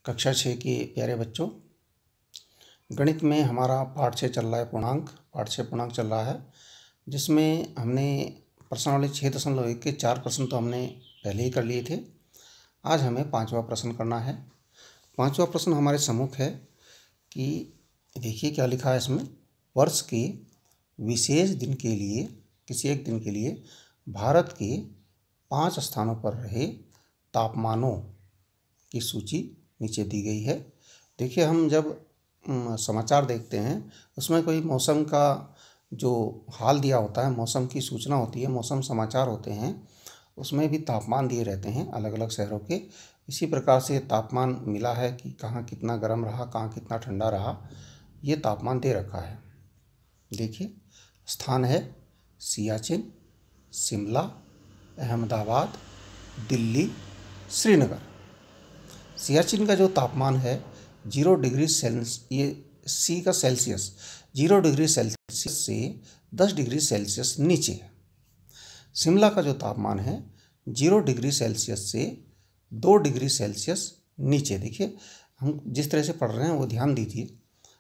कक्षा 6 के प्यारे बच्चों, गणित में हमारा पाठ 6 चल रहा है। पाठ 6 पूर्णांक चल रहा है, जिसमें हमने प्रश्नावली 6.1 के 4 प्रश्न तो हमने पहले ही कर लिए थे। आज हमें 5वां प्रश्न करना है। 5वां प्रश्न हमारे सम्मुख है कि देखिए क्या लिखा है इसमें। वर्ष के विशेष दिन के लिए, किसी एक दिन के लिए भारत के 5 स्थानों पर रहे तापमानों की सूची नीचे दी गई है। देखिए, हम जब समाचार देखते हैं उसमें कोई मौसम का जो हाल दिया होता है, मौसम की सूचना होती है, मौसम समाचार होते हैं, उसमें भी तापमान दिए रहते हैं अलग अलग शहरों के। इसी प्रकार से तापमान मिला है कि कहाँ कितना गर्म रहा, कहाँ कितना ठंडा रहा, ये तापमान दे रखा है। देखिए, स्थान है सियाचिन, शिमला, अहमदाबाद, दिल्ली, श्रीनगर। सियाचिन का जो तापमान है 0 डिग्री सेल्सियस, ये सी का सेल्सियस 0 डिग्री सेल्सियस से 10 डिग्री सेल्सियस नीचे है। शिमला का जो तापमान है 0 डिग्री सेल्सियस से 2 डिग्री सेल्सियस नीचे। देखिए, हम जिस तरह से पढ़ रहे हैं वो ध्यान दीजिए।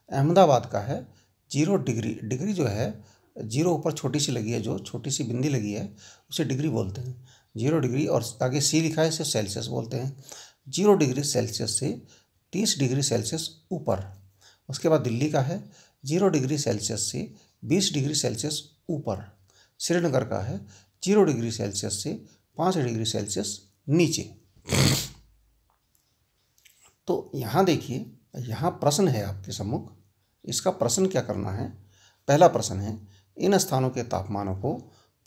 अहमदाबाद का है 0 डिग्री जो है 0 ऊपर छोटी सी लगी है, जो छोटी सी बिंदी लगी है उसे डिग्री बोलते हैं। 0 डिग्री और आगे सी लिखा है, इसे सेल्सियस बोलते हैं। 0 डिग्री सेल्सियस से 30 डिग्री सेल्सियस ऊपर। उसके बाद दिल्ली का है 0 डिग्री सेल्सियस से 20 डिग्री सेल्सियस ऊपर। श्रीनगर का है 0 डिग्री सेल्सियस से 5 डिग्री सेल्सियस नीचे। तो यहाँ देखिए, यहाँ प्रश्न है आपके सम्मुख। इसका प्रश्न क्या करना है। पहला प्रश्न है, इन स्थानों के तापमानों को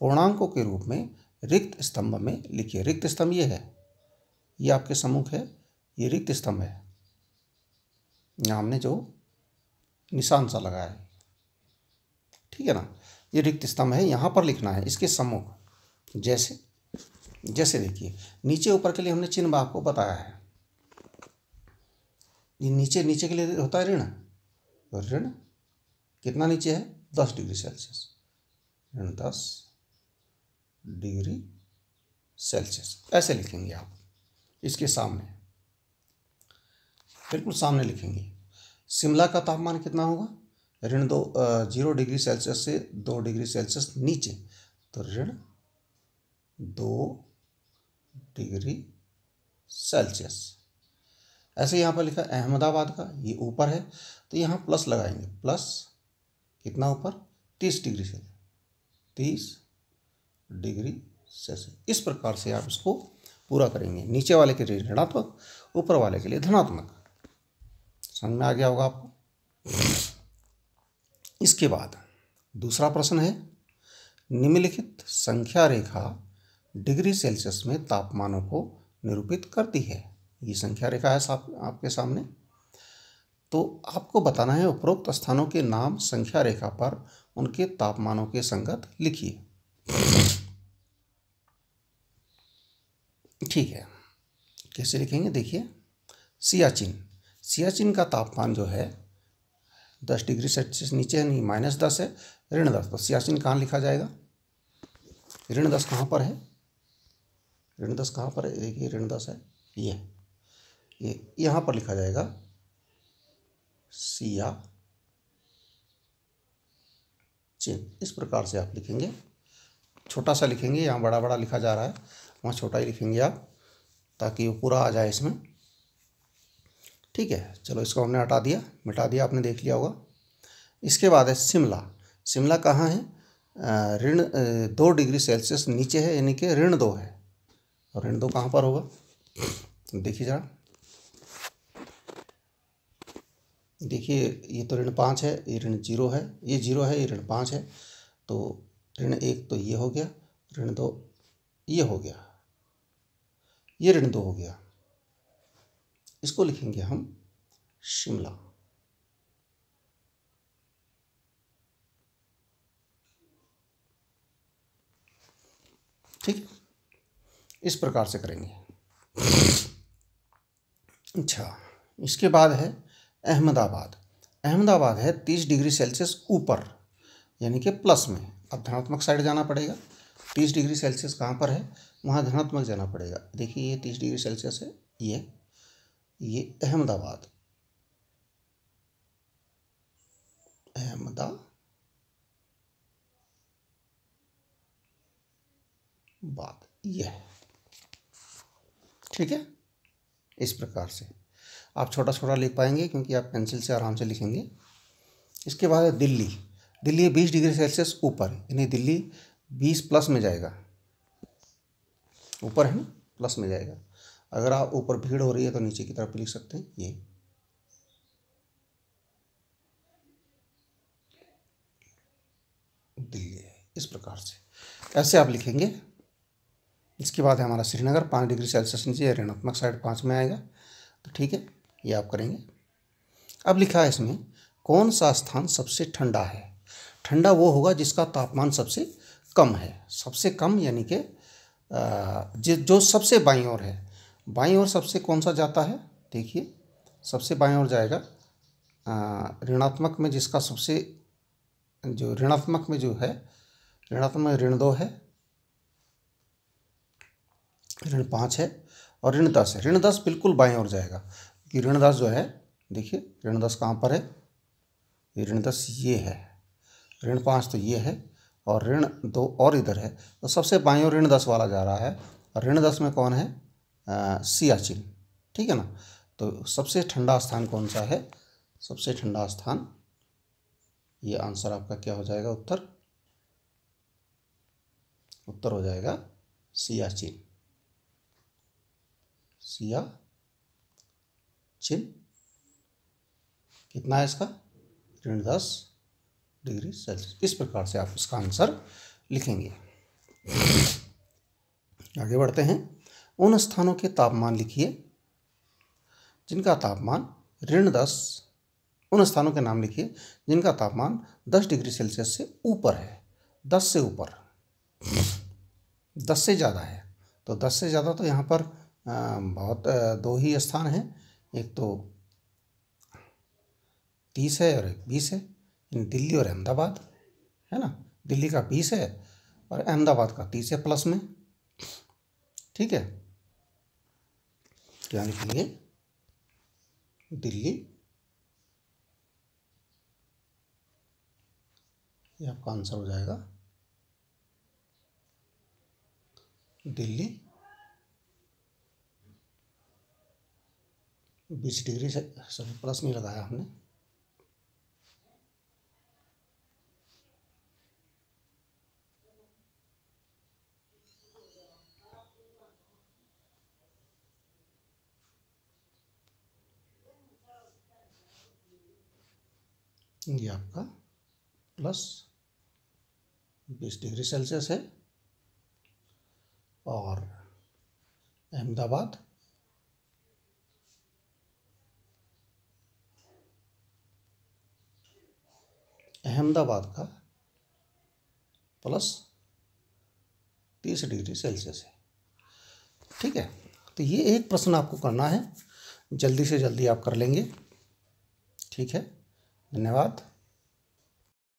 पूर्णांकों के रूप में रिक्त स्तंभ में लिखिए। रिक्त स्तंभ ये है, ये आपके सम्मुख है, ये रिक्त स्तंभ है। यहाँ हमने जो निशान सा लगाया है, ठीक है ना, ये रिक्त स्तंभ है, यहाँ पर लिखना है इसके सम्मुख। जैसे देखिए, नीचे ऊपर के लिए हमने चिन्ह आपको बताया है। ये नीचे के लिए होता है ऋण, तो ऋण कितना नीचे है 10 डिग्री सेल्सियस, ऋण 10 डिग्री सेल्सियस ऐसे लिखेंगे आप इसके सामने, बिल्कुल सामने लिखेंगे। शिमला का तापमान कितना होगा, ऋण 0 डिग्री सेल्सियस से 2 डिग्री सेल्सियस नीचे, तो ऋण 2 डिग्री सेल्सियस। ऐसे यहाँ पर लिखा अहमदाबाद का, ये ऊपर है तो यहाँ प्लस लगाएंगे, प्लस कितना ऊपर 30 डिग्री सेल्सियस, 30 डिग्री सेल्सियस। इस प्रकार से आप इसको पूरा करेंगे। नीचे वाले के लिए ऋणात्मक, ऊपर वाले के लिए धनात्मक। समझ में आ गया होगा आपको। इसके बाद दूसरा प्रश्न है, निम्नलिखित संख्या रेखा डिग्री सेल्सियस में तापमानों को निरूपित करती है। ये संख्या रेखा है आपके सामने। तो आपको बताना है उपरोक्त स्थानों के नाम संख्या रेखा पर उनके तापमानों के संगत लिखिए। ठीक है, कैसे लिखेंगे देखिए। सियाचिन का तापमान जो है 10 डिग्री सेल्सियस नीचे है, नहीं -10 है, ऋण 10। तो सियाचिन कहाँ लिखा जाएगा, ऋण 10 कहाँ पर है, ऋण 10 कहाँ पर है, देखिए ऋण 10 है, ये यहाँ पर लिखा जाएगा सियाचिन। इस प्रकार से आप लिखेंगे, छोटा सा लिखेंगे, यहाँ बड़ा बड़ा लिखा जा रहा है, वहाँ छोटा ही लिखेंगे आप, ताकि वो पूरा आ जाए इसमें। ठीक है, चलो इसको हमने मिटा दिया, आपने देख लिया होगा। इसके बाद है शिमला कहाँ है, ऋण 2 डिग्री सेल्सियस नीचे है, यानी कि ऋण 2 है। और ऋण 2 कहाँ पर होगा, देखिए जरा, देखिए ये तो ऋण 5 है, ये ऋण 0 है, ये 0 है, ये ऋण 5 है। तो ऋण 1 तो ये हो गया, ऋण 2 ये हो गया, ये ऋण 2 हो गया। इसको लिखेंगे हम शिमला। ठीक, इस प्रकार से करेंगे। अच्छा, इसके बाद है अहमदाबाद है 30 डिग्री सेल्सियस ऊपर, यानी कि प्लस में। अब धनात्मक साइड जाना पड़ेगा। 30 डिग्री सेल्सियस कहाँ पर है, वहाँ धनात्मक जाना पड़ेगा। देखिए ये 30 डिग्री सेल्सियस है, ये ये अहमदाबाद, ये है। ठीक है, इस प्रकार से आप छोटा छोटा लिख पाएंगे क्योंकि आप पेंसिल से आराम से लिखेंगे। इसके बाद है दिल्ली। दिल्ली 20 डिग्री सेल्सियस ऊपर, यानी दिल्ली 20 प्लस में जाएगा, ऊपर है ना, प्लस में जाएगा। अगर आप ऊपर भीड़ हो रही है तो नीचे की तरफ लिख सकते हैं, ये दिल्ली है। इस प्रकार से ऐसे आप लिखेंगे। इसके बाद है हमारा श्रीनगर, 5 डिग्री सेल्सियस नीचे, ऋणात्मक साइड 5 में आएगा। तो ठीक है, ये आप करेंगे। अब लिखा है इसमें कौन सा स्थान सबसे ठंडा है। ठंडा वो होगा जिसका तापमान सबसे कम है। सबसे कम यानी कि जो सबसे बाईं ओर है। बाईं ओर सबसे कौन सा जाता है, देखिए सबसे बाईं ओर जाएगा ऋणात्मक में, जिसका सबसे जो ऋणात्मक में जो है, ऋणात्मक में ऋण 2 है, ऋण 5 है और ऋण 10 है। ऋण 10 बिल्कुल बाईं ओर जाएगा कि ऋण 10 जो है, देखिए ऋण 10 कहाँ पर है, ये ऋण 10 ये है, ऋण 5 तो ये है और ऋण 2 और इधर है। तो सबसे बाईं ओर ऋण 10 वाला जा रहा है और ऋण 10 में कौन है, सियाचिन। ठीक है ना। तो सबसे ठंडा स्थान कौन सा है, सबसे ठंडा स्थान, ये आंसर आपका क्या हो जाएगा, उत्तर हो जाएगा सियाचिन। कितना है इसका, ऋण 10 डिग्री सेल्सियस। इस प्रकार से आप इसका आंसर लिखेंगे। आगे बढ़ते हैं। उन स्थानों के तापमान लिखिए जिनका तापमान ऋण 10, उन स्थानों के नाम लिखिए जिनका तापमान 10 डिग्री सेल्सियस से ऊपर है। 10 से ऊपर, 10 से ज़्यादा है। तो 10 से ज़्यादा तो यहाँ पर बहुत 2 ही स्थान हैं, एक तो 30 है और एक 20 है, दिल्ली और अहमदाबाद है ना। दिल्ली का 20 है और अहमदाबाद का 30 है प्लस में। ठीक है, क्या लिखेंगे, दिल्ली, ये आपका आंसर हो जाएगा दिल्ली 20 डिग्री से, सॉरी प्लस नहीं लगाया हमने, ये आपका प्लस 20 डिग्री सेल्सियस है। और अहमदाबाद का प्लस 30 डिग्री सेल्सियस है। ठीक है, तो ये एक प्रश्न आपको करना है, जल्दी से जल्दी आप कर लेंगे। ठीक है, धन्यवाद।